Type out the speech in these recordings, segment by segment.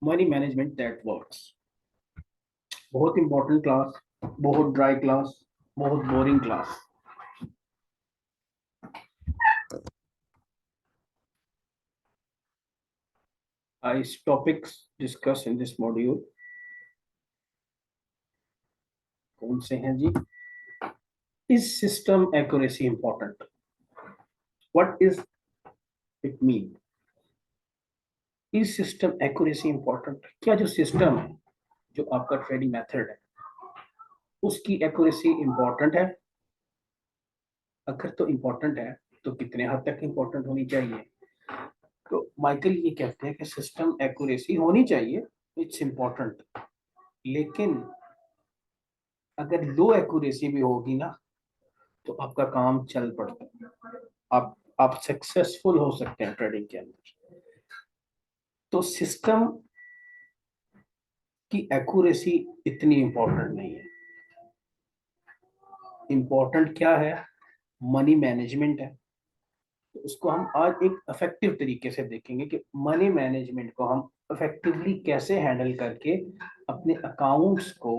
Money management that works. बहुत important class, बहुत dry class, बहुत boring class. Ice topics discussed in this module कौन से हैं जी? Is system accuracy important? What is it mean? Is system accuracy important? क्या जो system है, जो आपका ट्रेडिंग मेथड है, उसकी एक्यूरेसी इंपॉर्टेंट है? अगर तो इंपॉर्टेंट है तो कितने हद तक इंपॉर्टेंट होनी चाहिए? तो माइकल ये कहते हैं कि सिस्टम एक्यूरेसी होनी चाहिए, इट्स इंपॉर्टेंट, लेकिन अगर लो एक्यूरेसी भी होगी ना तो आपका काम चल पड़ता है, आप सक्सेसफुल हो सकते हैं ट्रेडिंग के अंदर। तो सिस्टम की एक्यूरेसी इतनी इंपॉर्टेंट नहीं है। इंपॉर्टेंट क्या है? मनी मैनेजमेंट है। तो उसको हम आज एक इफेक्टिव तरीके से देखेंगे कि मनी मैनेजमेंट को हम इफेक्टिवली कैसे हैंडल करके अपने अकाउंट्स को,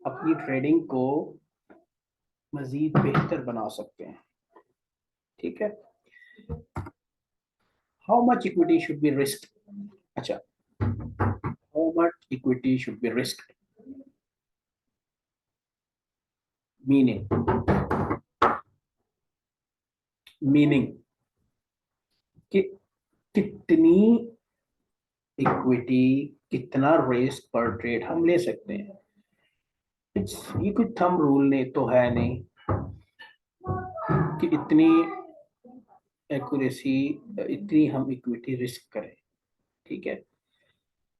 अपनी ट्रेडिंग को मजीद बेहतर बना सकते हैं। ठीक है। How much equity should be risk? अच्छा, how much equity should be risk? Meaning, meaning कि कितनी इक्विटी, कितना रिस्क पर ट्रेड हम ले सकते हैं। ये कोई थंब रूल नहीं तो है नहीं कि इतनी एक्यूरेसी, इतनी हम इक्विटी रिस्क करें। ठीक है।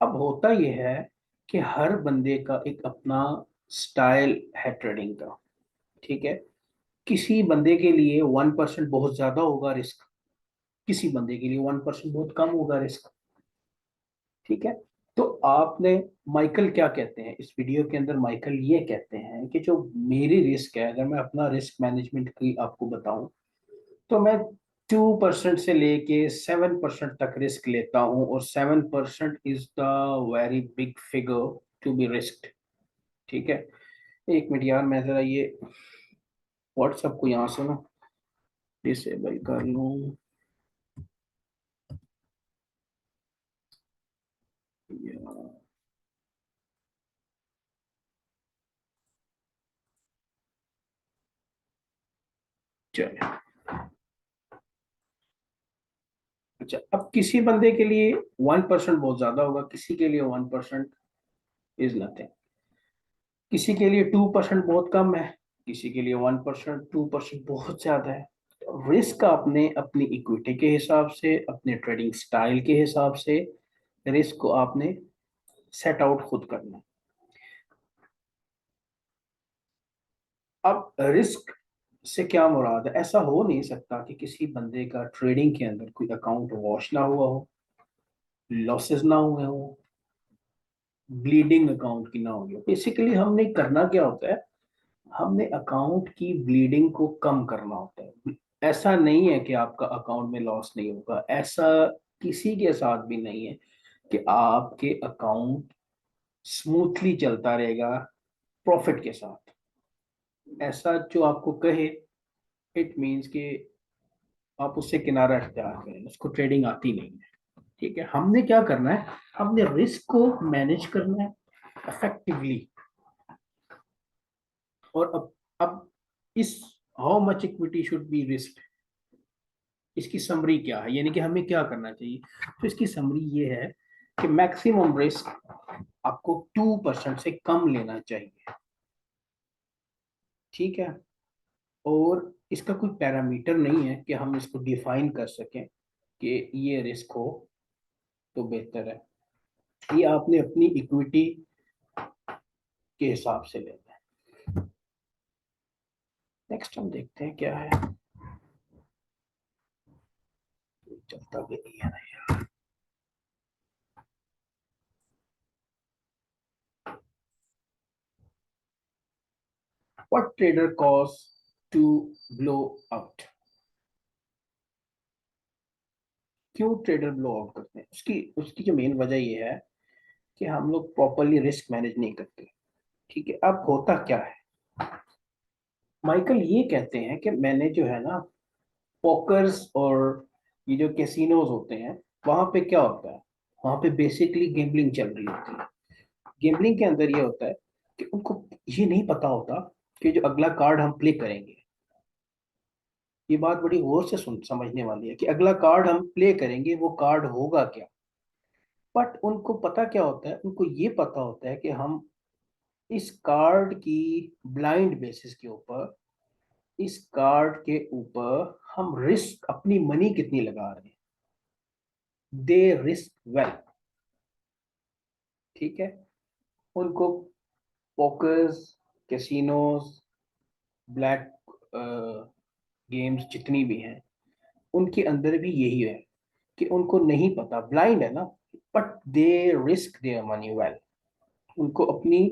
अब होता यह है कि हर बंदे का एक अपना स्टाइल है ट्रेडिंग का। ठीक है। किसी बंदे के लिए 1% बहुत ज्यादा होगा रिस्क, किसी बंदे के लिए 1% बहुत कम होगा रिस्क। ठीक है। तो आपने, माइकल क्या कहते हैं इस वीडियो के अंदर? माइकल ये कहते हैं कि जो मेरी रिस्क है, अगर मैं अपना रिस्क मैनेजमेंट की आपको बताऊं, तो मैं 2% से लेके 7% तक रिस्क लेता हूं, और 7% is the very big figure to be risk. ठीक है। एक मिनट यार, मैं जरा ये व्हाट्सएप को यहाँ से ना डिसेबल कर लूँ। चलिए। अच्छा, अब किसी बंदे के लिए 1% बहुत ज्यादा होगा, किसी के लिए 1% इज नथिंग, किसी के लिए 2% बहुत कम है, किसी के लिए 1%, 2% बहुत ज्यादा है। रिस्क आपने अपनी इक्विटी के हिसाब से, अपने ट्रेडिंग स्टाइल के हिसाब से रिस्क को आपने सेट आउट खुद करना है। अब रिस्क से क्या मुराद है? ऐसा हो नहीं सकता कि किसी बंदे का ट्रेडिंग के अंदर कोई अकाउंट वॉश ना हुआ हो, लॉसेस ना हुए हो, ब्लीडिंग अकाउंट की ना होगी। बेसिकली हमने करना क्या होता है, हमने अकाउंट की ब्लीडिंग को कम करना होता है। ऐसा नहीं है कि आपका अकाउंट में लॉस नहीं होगा, ऐसा किसी के साथ भी नहीं है कि आपके अकाउंट स्मूथली चलता रहेगा प्रॉफिट के साथ। ऐसा जो आपको कहे, इट मीन्स कि आप उससे किनारा इख्तियार करें, उसको ट्रेडिंग आती नहीं है। ठीक है। हमने क्या करना है, हमने रिस्क को मैनेज करना है इफेक्टिवली। और अब इस how much equity should be risk, इसकी समरी क्या है, यानी कि हमें क्या करना चाहिए? तो इसकी समरी ये है कि मैक्सिमम रिस्क आपको 2% से कम लेना चाहिए। ठीक है। और इसका कोई पैरामीटर नहीं है कि हम इसको डिफाइन कर सकें कि ये रिस्क हो तो बेहतर है। ये आपने अपनी इक्विटी के हिसाब से लेना है। नेक्स्ट हम देखते हैं क्या है। चलता भी नहीं है ना। What trader cause to blow out? क्यों ट्रेडर ब्लो आउट करते हैं? उसकी उसकी जो मेन वजह ये है कि हम लोग प्रॉपरली रिस्क मैनेज नहीं करते। ठीक है, अब होता क्या है, माइकल ये कहते हैं कि मैंने जो है ना पोकर्स और ये जो कैसीनोज होते हैं, वहां पे क्या होता है, वहां पे बेसिकली गेम्बलिंग चल रही होती है। गेम्बलिंग के अंदर ये होता है कि उनको ये नहीं पता होता कि जो अगला कार्ड हम प्ले करेंगे, ये बात बड़ी गौर से सुन समझने वाली है कि अगला कार्ड हम प्ले करेंगे वो कार्ड होगा क्या। बट उनको पता क्या होता है, उनको ये पता होता है कि हम इस कार्ड की ब्लाइंड बेसिस के ऊपर, इस कार्ड के ऊपर हम रिस्क अपनी मनी कितनी लगा रहे हैं, दे रिस्क वेल। ठीक है, उनको पोकर्स, कैसीनोज, ब्लैक गेम्स जितनी भी हैं, उनके अंदर भी यही है कि उनको नहीं पता, ब्लाइंड है ना, but they risk their money well. उनको अपनी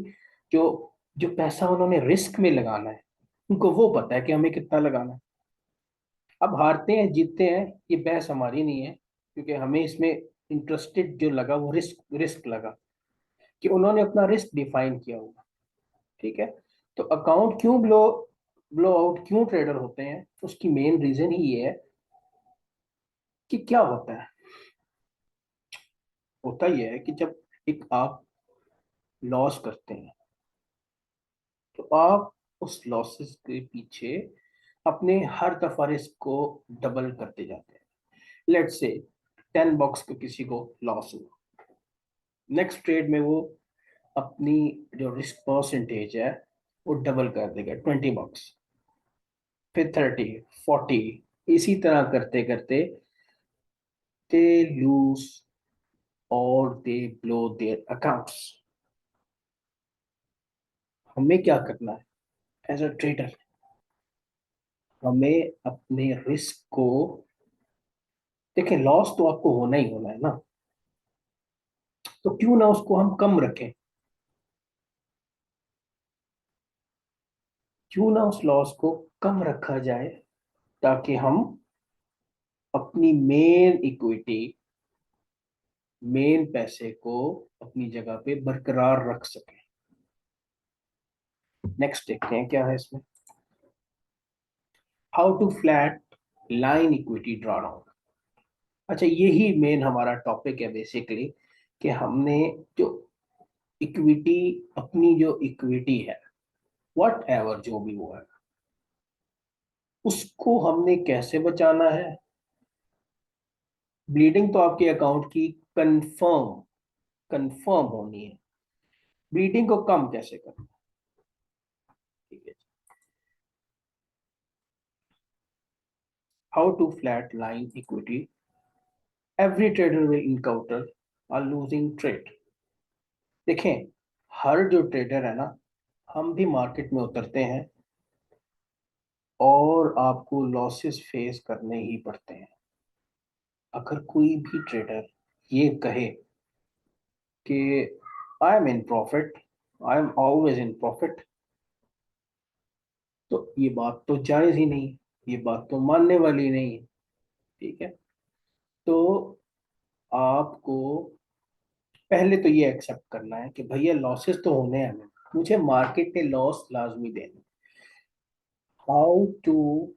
जो जो पैसा उन्होंने रिस्क में लगाना है, उनको वो पता है कि हमें कितना लगाना है। अब हारते हैं जीतते हैं ये बहस हमारी नहीं है, क्योंकि हमें इसमें इंटरेस्टेड जो लगा वो रिस्क रिस्क लगा कि उन्होंने अपना रिस्क डिफाइन किया होगा। ठीक है, तो अकाउंट क्यों ब्लो ब्लो आउट क्यों ट्रेडर होते हैं, उसकी मेन रीजन ही ये है कि क्या होता है, होता ये है कि जब एक आप लॉस करते हैं तो आप उस लॉसेस के पीछे अपने हर दफा रिस्क को डबल करते जाते हैं। लेट्स से 10 बॉक्स को किसी को लॉस हुआ, नेक्स्ट ट्रेड में वो अपनी जो रिस्क परसेंटेज है वो डबल कर देगा, 20 बॉक्स, फिर 30, 40, इसी तरह करते करते दे लूज और दे ब्लो देयर अकाउंट्स। हमें क्या करना है एज अ ट्रेडर, हमें अपने रिस्क को, देखिए लॉस तो आपको होना ही होना है ना, तो क्यों ना उसको हम कम रखें, क्यों ना उस लॉस को कम रखा जाए, ताकि हम अपनी मेन इक्विटी, मेन पैसे को अपनी जगह पे बरकरार रख सकें। नेक्स्ट देखते हैं क्या है इसमें, how to flat line equity drawdown. अच्छा, यही मेन हमारा टॉपिक है बेसिकली, कि हमने जो इक्विटी, अपनी जो इक्विटी है, वट एवर जो भी वो है, उसको हमने कैसे बचाना है। ब्लीडिंग तो आपके अकाउंट की कंफर्म कंफर्म होनी है, ब्लीडिंग को कम कैसे करना है। ठीक है, how to flat line equity, every trader will encounter a losing trade. देखें, हर जो ट्रेडर है ना, हम भी मार्केट में उतरते हैं और आपको लॉसेस फेस करने ही पड़ते हैं। अगर कोई भी ट्रेडर ये कहे कि I am in profit, I am always in profit, तो ये बात तो जायज ही नहीं, ये बात तो मानने वाली नहीं है। ठीक है, तो आपको पहले तो ये एक्सेप्ट करना है कि भैया लॉसेस तो होने हैं, हमें, मुझे मार्केट ने लॉस लाजमी देने, how to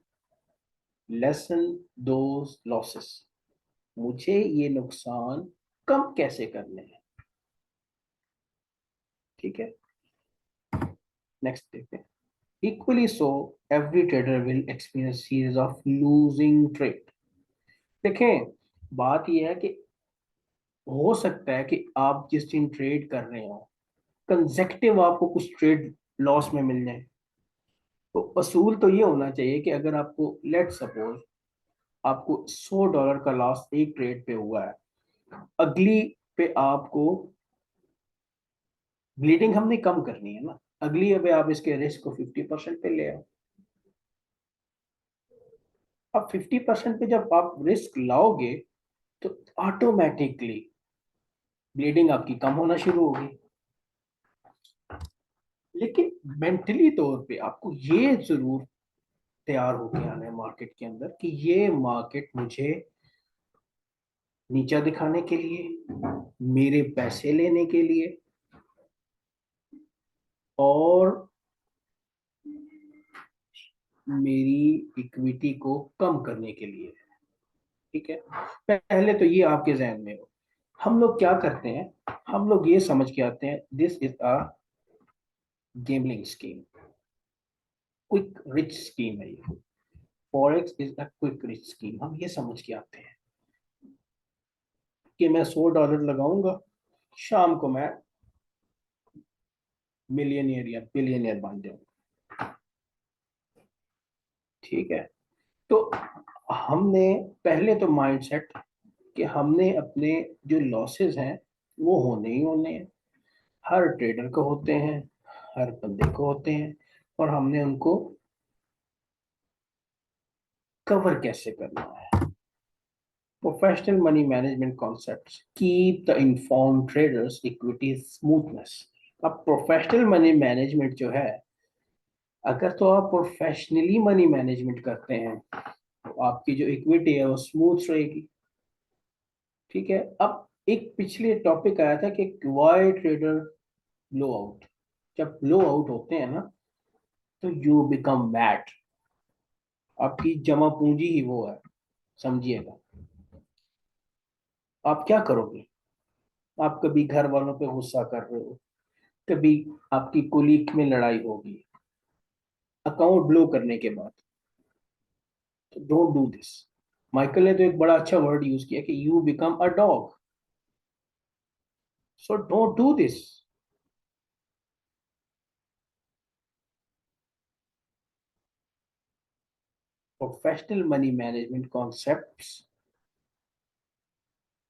lessen those losses, मुझे ये नुकसान कम कैसे करने हैं। ठीक है, नेक्स्ट देखते हैं, equally so every trader will experience series of losing trade. देखें, बात यह है कि हो सकता है कि आप जिस दिन ट्रेड कर रहे हो कंसेक्टिव आपको कुछ ट्रेड लॉस में मिल जाए। तो असूल तो ये होना चाहिए कि अगर आपको लेट सपोज आपको $100 का लॉस एक ट्रेड पे हुआ है, अगली पे आपको ब्लीडिंग हमने कम करनी है ना, अगली पे आप इसके रिस्क को 50% पे ले आओ। अब 50% पे जब आप रिस्क लाओगे तो ऑटोमेटिकली ब्लीडिंग आपकी कम होना शुरू होगी। लेकिन मेंटली तौर पे आपको ये जरूर तैयार होके आना है मार्केट के अंदर कि ये मार्केट मुझे नीचा दिखाने के लिए, मेरे पैसे लेने के लिए, और मेरी इक्विटी को कम करने के लिए। ठीक है, पहले तो ये आपके जहन में हो। हम लोग क्या करते हैं, हम लोग ये समझ के आते हैं this is a gambling scheme, quick rich scheme है ये। Forex is a quick rich scheme, हम ये समझ के आते हैं कि मैं $100 लगाऊंगा, शाम को मैं मिलियनियर या बिलियनियर बन जाऊंगा। ठीक है, तो हमने पहले तो माइंडसेट कि हमने अपने जो लॉसेस हैं वो होने ही होने हैं, हर ट्रेडर को होते हैं, हर बंदे को होते हैं, और हमने उनको कवर कैसे करना है। Professional money management concepts keep the informed traders equity smoothness. अब प्रोफेशनल मनी मैनेजमेंट जो है, अगर तो आप प्रोफेशनली मनी मैनेजमेंट करते हैं तो आपकी जो इक्विटी है वो स्मूथ रहेगी। ठीक है, अब एक पिछले टॉपिक आया था कि वाई ट्रेडर ब्लो आउट। जब ब्लो आउट होते हैं ना, तो यू बिकम मैट, आपकी जमा पूंजी ही वो है, समझिएगा। आप क्या करोगे, आप कभी घर वालों पे गुस्सा कर रहे हो, कभी आपकी कोलीग में लड़ाई होगी अकाउंट ब्लो करने के बाद, तो डोंट डू दिस। माइकल ने तो एक बड़ा अच्छा वर्ड यूज किया कि you become a dog, so don't do this. Professional money management concepts,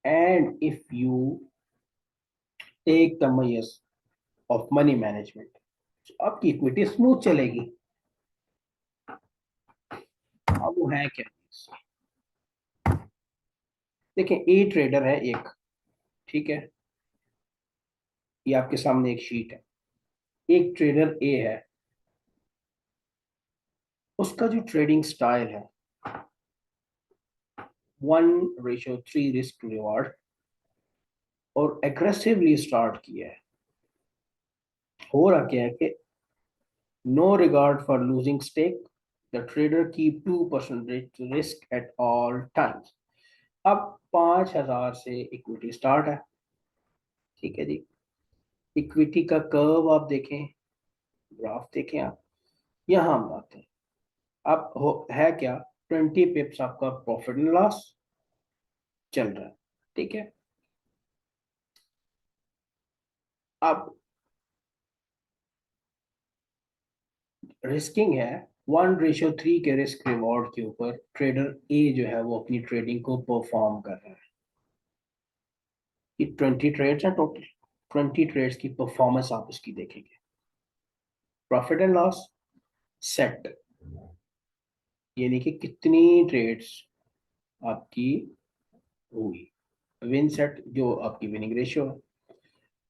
and if you take the measures of money management, आपकी इक्विटी स्मूथ चलेगी। अब वो है क्या, देखिए ए ट्रेडर है एक, ठीक है, ये आपके सामने एक शीट है। एक ट्रेडर ए है, उसका जो ट्रेडिंग स्टाइल है 1:3 रिस्क टू रिवार्ड, और एग्रेसिवली स्टार्ट किया है। हो रहा क्या है कि no regard for losing stake, the trader keep 2% risk at all times. अब 5,000 से इक्विटी स्टार्ट है। ठीक है जी, इक्विटी का कर्व आप देखें, ग्राफ देखें आप, यहां हम आते हैं। अब है क्या, 20 पिप्स आपका प्रॉफिट एंड लॉस चल रहा है। ठीक है, अब रिस्किंग है, 1:3 के रिस्क रिवॉर्ड के ऊपर ट्रेडर ए जो है वो अपनी ट्रेडिंग को परफॉर्म कर रहा है। ये 20 ट्रेड्स हैं टोटल, 20 ट्रेड्स की परफॉर्मेंस आप उसकी देखेंगे। प्रॉफिट एंड लॉस सेट, यानी कि कितनी ट्रेड्स आपकी हुई, विन सेट जो आपकी विनिंग रेशियो है।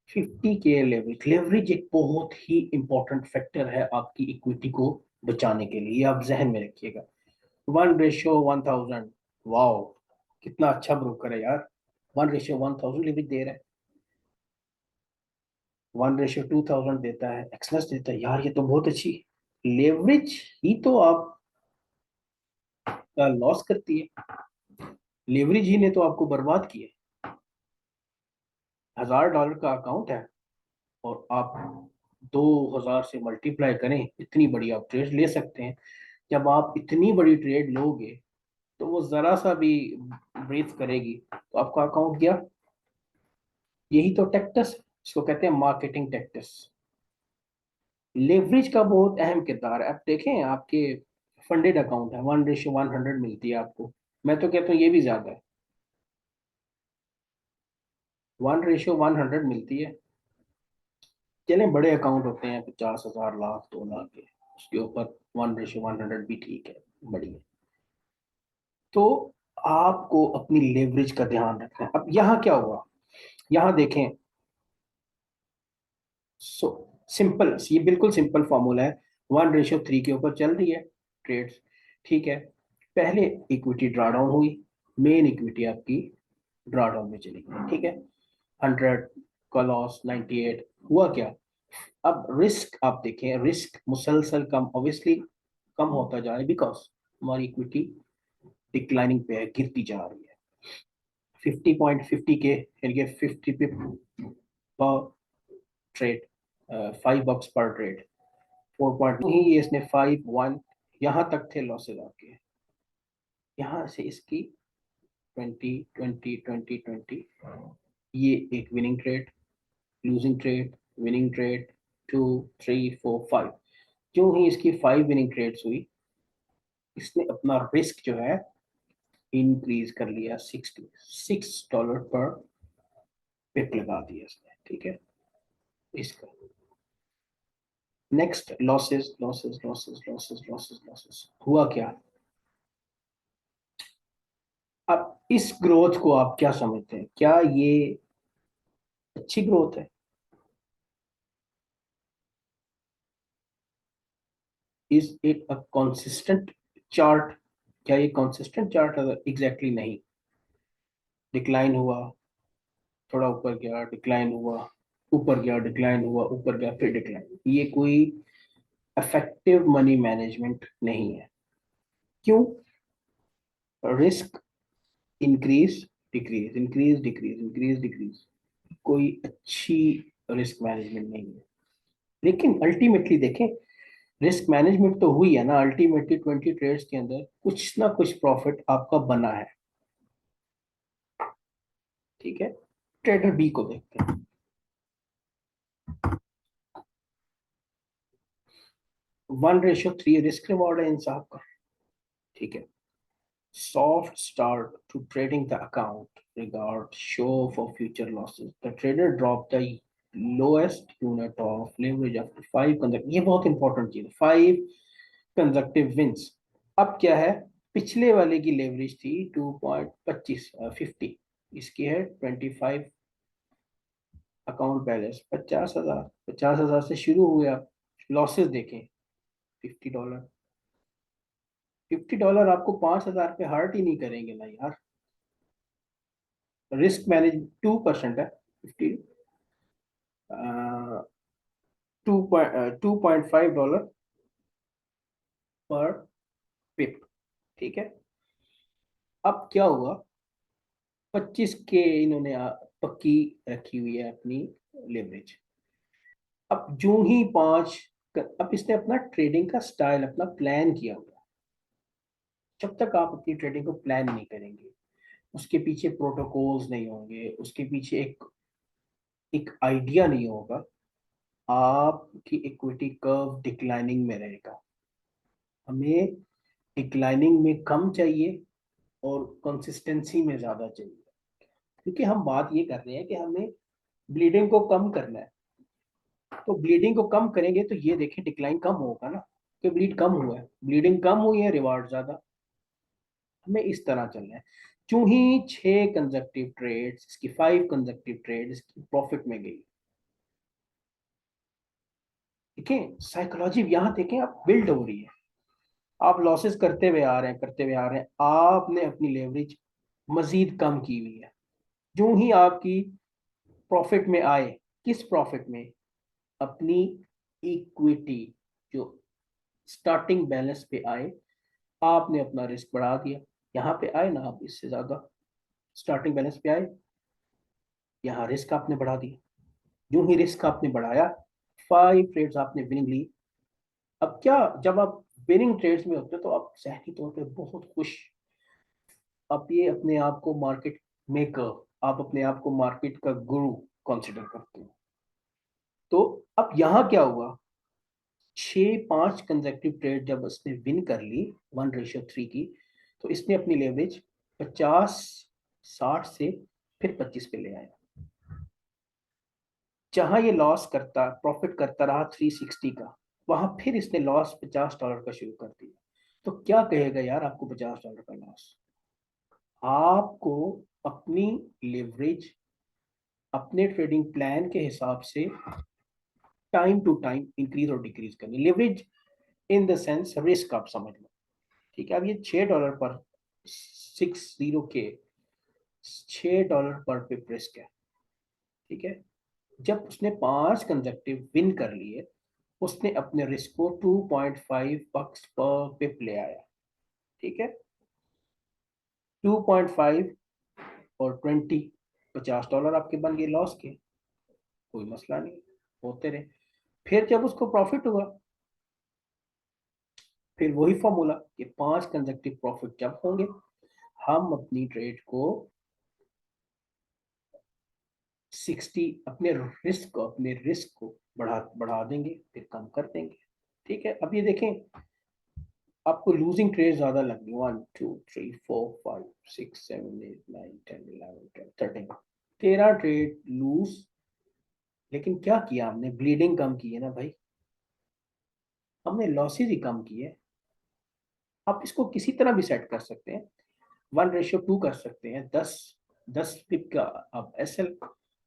50 के लेवरेज, लेवरेज एक बहुत ही इंपॉर्टेंट फैक्टर है आपकी इक्विटी को बचाने के लिए, ये आप जहन में रखिएगा। 1:1000, वाओ, कितना अच्छा ब्रोकर है यार, 1:1000 लेवरेज दे रहा है, 1:2000 देता है, एक्सलेंस देता है, यार ये तो बहुत अच्छी लेवरेज ही तो आप लॉस करती है, लेवरेज ही ने तो आपको बर्बाद किया। $1000 का अकाउंट है और आप 2000 से मल्टीप्लाई करें, इतनी बड़ी आप ट्रेड ले सकते हैं। जब आप इतनी बड़ी ट्रेड लोगे तो वो जरा सा भी ब्रीथ करेगी तो आपका अकाउंट गया। यही तो टेक्टिस, इसको कहते हैं मार्केटिंग टेक्टिस। लेवरेज का बहुत अहम किरदार है। अब देखें आपके फंडेड अकाउंट है, 1:100 मिलती है आपको, मैं तो कहता हूँ ये भी ज्यादा है, 1:100 मिलती है। चलें बड़े अकाउंट होते हैं 50,000, लाख, 2 लाख के, उसके ऊपर 1:100 भी ठीक है, बढ़िया। तो आपको अपनी लेवरेज का ध्यान रखना है। अब यहाँ क्या हुआ, यहाँ देखें, सो सिंपल, ये बिल्कुल सिंपल फॉर्मूला है। 1:3 के ऊपर चल रही है ट्रेड्स, ठीक है। पहले इक्विटी ड्रा डाउन हुई, मेन इक्विटी आपकी ड्रा डाउन में चली गई, ठीक है। 100 का लॉस, 98 हुआ क्या। अब रिस्क आप देखें, रिस्क मुसलसल कम ऑब्वियसली कम होता जा रहा है, बिकॉज हमारी इक्विटी डिक्लाइनिंग पे है, गिरती जा रही है। 50.50 के यानी कि 50 पे पर ट्रेड, $5 पर ट्रेड, 4 पॉइंट ही ये इसने 5-1 यहाँ तक थे लॉसेज आपके। यहाँ से इसकी 20 20 20 20, ये एक winning trade, losing trade, winning trade, 2 3 4 5। जो ही इसकी 5 विनिंग ट्रेड्स हुई, इसने अपना रिस्क जो है इंक्रीज कर लिया, $66 पर पिप लगा दिया इसने, ठीक है। इसका next losses losses losses losses losses losses हुआ क्या। अब इस ग्रोथ को आप क्या समझते हैं, क्या ये अच्छी ग्रोथ है। Is it a consistent chart, क्या ये consistent चार्ट है, एग्जैक्टली नहीं। डिक्लाइन हुआ, थोड़ा ऊपर गया, डिक्लाइन हुआ, ऊपर गया, डिक्लाइन हुआ, ऊपर गया, फिर डिक्लाइन, ये कोई इफेक्टिव मनी मैनेजमेंट नहीं है। क्यों। Risk increase decrease, increase decrease, increase decrease, कोई अच्छी रिस्क मैनेजमेंट नहीं है। लेकिन अल्टीमेटली देखें, रिस्क मैनेजमेंट तो हुई है ना, अल्टीमेटली 20 ट्रेड्स के अंदर कुछ ना कुछ प्रॉफिट आपका बना है, ठीक है। ट्रेडर बी को देखते हैं। 1:3 रिस्क रिवॉर्ड है इन साहब का, ठीक है। Soft start to trading the account regard show for future losses. The trader dropped the lowest unit of leverage after 5 consecutive, ये बहुत इंपॉर्टेंट चीज है, 5 consecutive wins। अब क्या है, पिछले वाले की लेवरेज थी 2.25 50, इसकी है 25, अकाउंट बैलेंस 50,000, 50,000 से शुरू हुए आप। लॉसेस देखें, $50, $50 आपको 5,000 पे हर्ट ही नहीं करेंगे ना यार। रिस्क मैनेज 2% है, 50, $2.5 पर पिप, ठीक है। अब क्या हुआ, 25 के इन्होंने पक्की रखी हुई है अपनी लेवरेज। अब जो ही पांच, अब इसने अपना ट्रेडिंग का स्टाइल अपना प्लान किया हुआ। जब तक आप अपनी ट्रेडिंग को प्लान नहीं करेंगे, उसके पीछे प्रोटोकॉल्स नहीं होंगे, उसके पीछे एक एक आइडिया नहीं होगा, आपकी इक्विटी कर्व डिक्लाइनिंग में रहेगा। हमें डिक्लाइनिंग में कम चाहिए और कंसिस्टेंसी में ज्यादा चाहिए, क्योंकि हम बात ये कर रहे हैं कि हमें ब्लीडिंग को कम करना है। तो ब्लीडिंग को कम करेंगे तो ये देखें डिक्लाइन कम होगा ना, कि ब्लीड कम हुआ है, ब्लीडिंग कम हुई है, रिवार्ड ज्यादा। हमें इस तरह चलना है। क्यों ही 6 कंजक्टिव ट्रेड्स, इसकी 5 कंजक्टिव ट्रेड इसकी प्रॉफिट में गई। देखें साइकोलॉजी यहाँ देखें, आप बिल्ड हो रही है। आप लॉसेस करते हुए आ रहे हैं, करते हुए आ रहे हैं, आपने अपनी लेवरेज मजीद कम की हुई है। जो ही आपकी प्रॉफिट में आए, किस प्रॉफिट में, अपनी इक्विटी जो स्टार्टिंग बैलेंस पे आए, आपने अपना रिस्क बढ़ा दिया। यहाँ पे आए ना आप, इससे ज्यादा स्टार्टिंग बैलेंस पे आए, यहाँ रिस्क आपने बढ़ा दिया। जो ही रिस्क आपने बढ़ाया, 5 ट्रेड्स आपने विनिंग ली। अब क्या, जब आप विनिंग ट्रेड्स में होते हो तो आप ज़हनी तौर पे बहुत खुश, आप ये अपने आप को मार्केट मेकर, आप अपने आप को मार्केट का गुरु कंसिडर करते हो। तो अब यहाँ क्या हुआ, 5 कंजेक्टिव ट्रेड जब उसने विन कर ली 1:3 की, तो इसने अपनी लेवरेज 50-60 से फिर 25 पे ले आया। जहां ये लॉस करता, प्रॉफिट करता रहा 360 का, वहां फिर इसने लॉस $50 का शुरू कर दिया। तो क्या कहेगा यार, आपको $50 का लॉस। आपको अपनी लेवरेज अपने ट्रेडिंग प्लान के हिसाब से टाइम टू टाइम इंक्रीज और डिक्रीज करनी। Leverage in the sense risk आप समझ लो, ठीक है। अब ये $6 पर 60 के $6 पर पिप रिस्क है, ठीक है। जब उसने 5 कंसेक्टिव विन कर लिए, उसने अपने रिस्क को 2.5 पर पिप ले आया, ठीक है। 2.5 और 20, $50 आपके बन गए लॉस के, कोई मसला नहीं, होते रहे। फिर जब उसको प्रॉफिट हुआ, फिर वही फॉर्मूला कि 5 कंसेक्टिव प्रॉफिट जब होंगे, हम अपनी ट्रेड को 60, अपने रिस्क को बढ़ा बढ़ा देंगे, फिर कम कर देंगे, ठीक है। अब ये देखें, आपको लूजिंग ट्रेड ज्यादा लगनी, 1 2 3 4 5 6 7 8 9 10 11 12 13, 13 ट्रेड लूज। लेकिन क्या किया हमने, ब्लीडिंग कम की है ना भाई, हमने लॉसेज ही कम किए। आप इसको किसी तरह भी सेट कर सकते हैं, 1:2 कर सकते हैं, 10 पिप का आप एसएल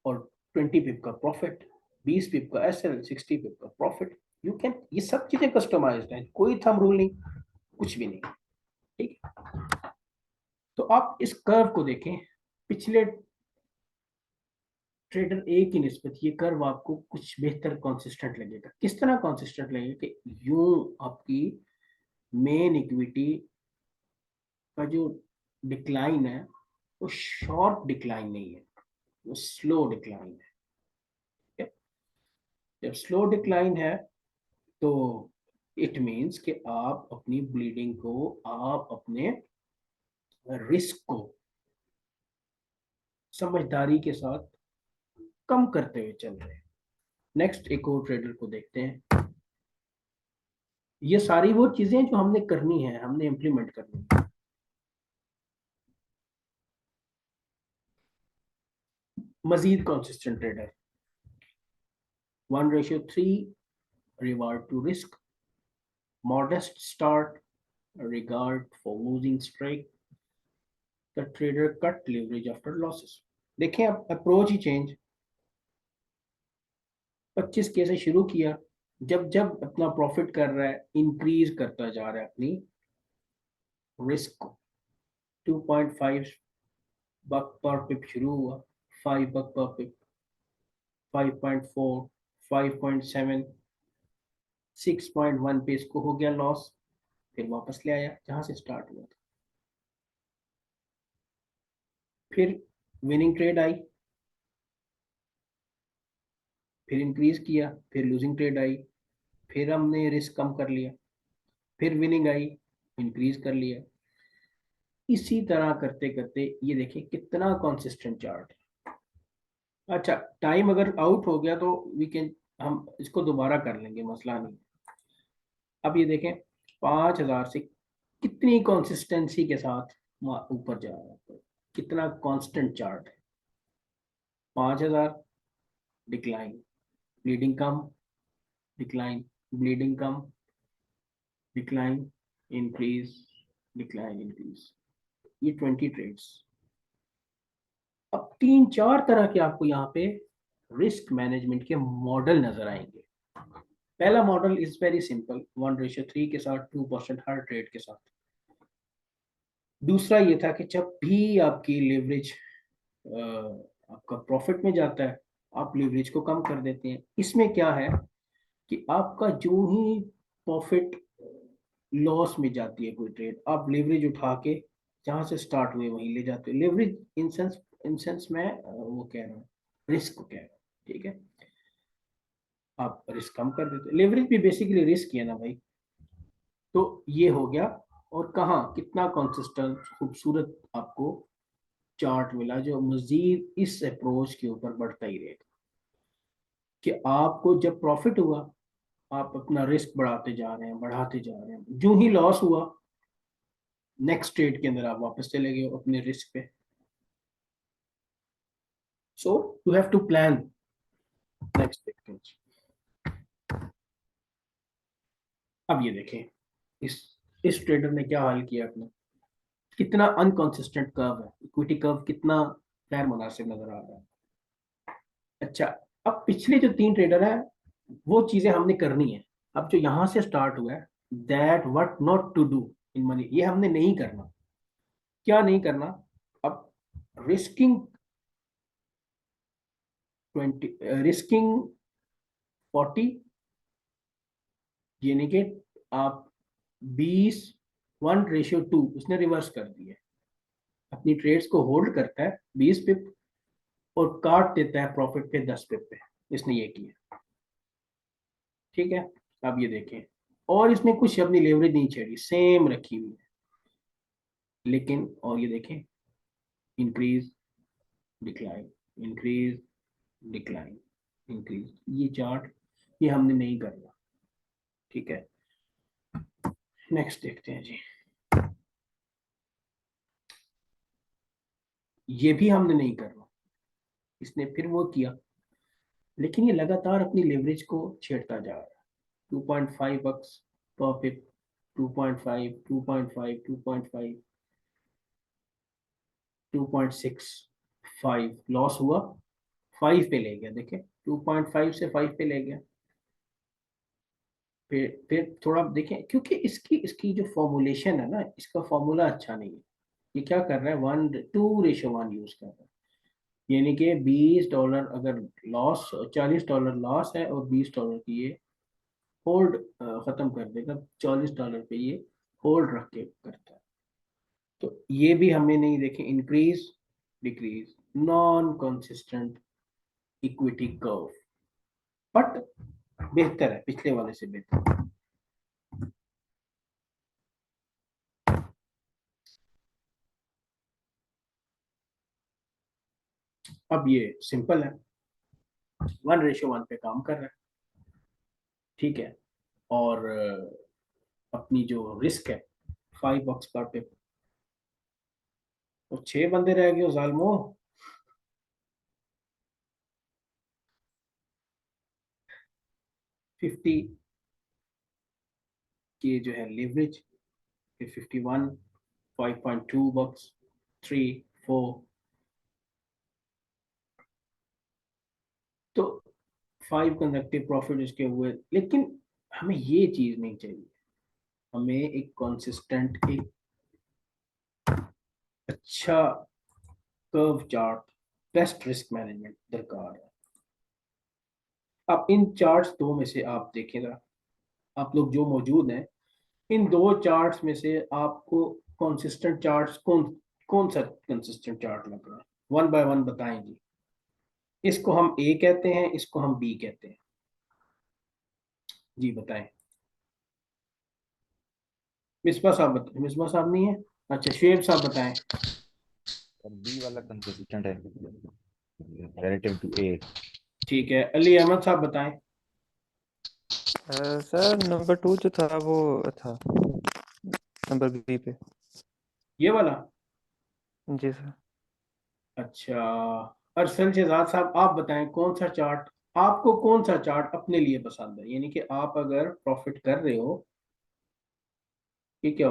और 20 पिप का प्रॉफिट, 20 पिप का एसएल, 60 पिप का प्रॉफिट। यू कैन, ये सब चीजें कस्टमाइज्ड हैं, कोई थंब रूल नहीं, कुछ भी नहीं, ठीक है। तो आप इस कर्व को देखें, पिछले ट्रेडर ए की निस्बत ये कर्व आपको कुछ बेहतर कंसिस्टेंट लगेगा। किस तरह कंसिस्टेंट लगेगा कि यूं आपकी मेन इक्विटी का जो डिक्लाइन है वो शॉर्ट डिक्लाइन नहीं है, वो स्लो डिक्लाइन है, ठीक है। जब स्लो डिक्लाइन है तो इट मीन्स कि आप अपनी ब्लीडिंग को, आप अपने रिस्क को समझदारी के साथ कम करते हुए चल रहे हैं। नेक्स्ट एक और ट्रेडर को देखते हैं। ये सारी वो चीजें जो हमने करनी है, हमने इंप्लीमेंट करनी है। मजीद consistent trader, 1:3 reward to risk, modest start, regard for losing streak, the trader cut leverage after losses। देखें, अब अप्रोच ही चेंज, 25 से शुरू किया, जब जब अपना प्रॉफिट कर रहा है इंक्रीज करता जा रहा है अपनी रिस्क को। 2.5 पर पिप शुरू हुआ, $5 पर पिप, 5.4, 5.7, 6.1 पे इसको हो गया लॉस, फिर वापस ले आया जहां से स्टार्ट हुआ था। फिर विनिंग ट्रेड आई, फिर इंक्रीज किया, फिर लूजिंग ट्रेड आई, फिर हमने रिस्क कम कर लिया, फिर विनिंग आई, इंक्रीज कर लिया। इसी तरह करते करते ये देखिए कितना कंसिस्टेंट चार्ट है। अच्छा, टाइम अगर आउट हो गया तो वी कैन, हम इसको दोबारा कर लेंगे, मसला नहीं। अब ये देखें, 5,000 से कितनी कंसिस्टेंसी के साथ ऊपर जा रहा है, कितना कांस्टेंट चार्ट है। 5,000, डिक्लाइन, ब्लीडिंग कम, डिक्लाइन, ब्लीडिंग कम, डिक्लाइन, इंक्रीज, डिक्लाइन, इंक्रीज, ये 20 ट्रेड्स। अब 3 4 तरह के आपको यहाँ पे रिस्क मैनेजमेंट के मॉडल नजर आएंगे। पहला मॉडल इज वेरी सिंपल, 1:3 के साथ 2% हर ट्रेड के साथ। दूसरा ये था कि जब भी आपकी लेवरेज आपका प्रॉफिट में जाता है, आप लेवरेज को कम कर देते हैं। इसमें क्या है कि आपका जो ही प्रॉफिट लॉस में जाती है कोई ट्रेड, आप लेवरेज उठा के जहां से स्टार्ट हुए वहीं ले जाते हो। लेवरेज इन सेंस में वो कह रहा हूँ, रिस्क को कह रहा हूँ, ठीक है। आप रिस्क कम कर देते हो, लेवरेज भी बेसिकली रिस्क ही है ना भाई। तो ये हो गया। और कहाँ कितना कंसिस्टेंट खूबसूरत आपको चार्ट मिला जो मजीद इस अप्रोच के ऊपर बढ़ता ही रहेगा कि आपको जब प्रॉफिट हुआ, आप अपना रिस्क बढ़ाते जा रहे हैं, बढ़ाते जा रहे हैं। जो ही लॉस हुआ, नेक्स्ट ट्रेड के अंदर आप वापस चले गए अपने रिस्क पे। So you have to plan next trade. अब ये देखें, इस ट्रेडर ने क्या हाल किया अपना, कितना अनकंसिस्टेंट कर्व है, इक्विटी कर्व कितना गैर मुनासिब नजर आ रहा है। अच्छा, अब पिछले जो 3 ट्रेडर हैं वो चीजें हमने करनी है। अब जो यहां से स्टार्ट हुआ है, that what not to do in money, ये हमने नहीं करना। क्या नहीं करना, अब रिस्किंग 20, रिस्किंग 40, यानी कि आप 20, 1:2 उसने रिवर्स कर दिया, अपनी ट्रेड्स को होल्ड करता है 20 पिप और काट देता है प्रॉफिट पे 10 पिप पे, इसने ये किया। ठीक है, अब ये देखें, और इसने कुछ अपनी लेवरेज नहीं छेड़ी, सेम रखी हुई है, लेकिन और ये देखें, increase decline, increase decline, increase, ये चार्ट ये हमने नहीं करना। ठीक है, नेक्स्ट देखते हैं जी। ये भी हमने नहीं करना, इसने फिर वो किया, लेकिन ये लगातार अपनी लेवरेज को छेड़ता जा रहा है। 2.5 पर पिप, 2.5, 2.5, 2.5, 2.65 लॉस हुआ, 5 पे ले गया, देखे 2.5 से 5 पे ले गया। फिर थोड़ा देखें, क्योंकि इसकी इसकी जो फॉर्मुलेशन है ना, इसका फॉर्मूला अच्छा नहीं है। ये क्या कर रहा है, 1:2 यूज कर रहा है, यानी कि $20 अगर लॉस, $40 लॉस है और $20 की ये होल्ड खत्म कर देगा, $40 पे ये होल्ड रख के करता है। तो ये भी हमें नहीं देखें, increase decrease, non consistent equity curve, but बेहतर है, पिछले वाले से बेहतर। अब ये सिंपल है, 1:1 पे काम कर रहा है। ठीक है, और अपनी जो रिस्क है $5 पर पे, तो 6 बंदे रह गए जालमो। 50 की जो है लेवरेज, फिर 51, $5.2, 3, 4, तो 5 कंसेक्टिव प्रॉफिट इसके हुए। लेकिन हमें ये चीज नहीं चाहिए, हमें एक कंसिस्टेंट, एक अच्छा curve chart, best risk management दरकार है। अब इन चार्ट्स दो में से आप देखें जरा, आप लोग जो मौजूद हैं, इन दो चार्ट्स में से आपको कंसिस्टेंट चार्ट्स कौन कौन सा कंसिस्टेंट चार्ट लग रहा है, वन बाय वन बताएं जी। इसको हम ए कहते हैं, इसको हम बी कहते हैं, जी बताएं। मिसबा साहब बताएं, मिसबा साहब नहीं है, अच्छा शुएब साहब बताएं। बी वाला कंसिस्टेंट है रिलेटिव टू ए। ठीक है, अली अहमद साहब बताएं। सर नंबर 2 जो था वो था नंबर बी पे। ये वाला, जी सर। अच्छा, अरसल शहजाद साहब आप बताएं, कौन सा चार्ट आपको, कौन सा चार्ट अपने लिए पसंद है, यानी कि आप अगर प्रॉफिट कर रहे हो, ठीक है,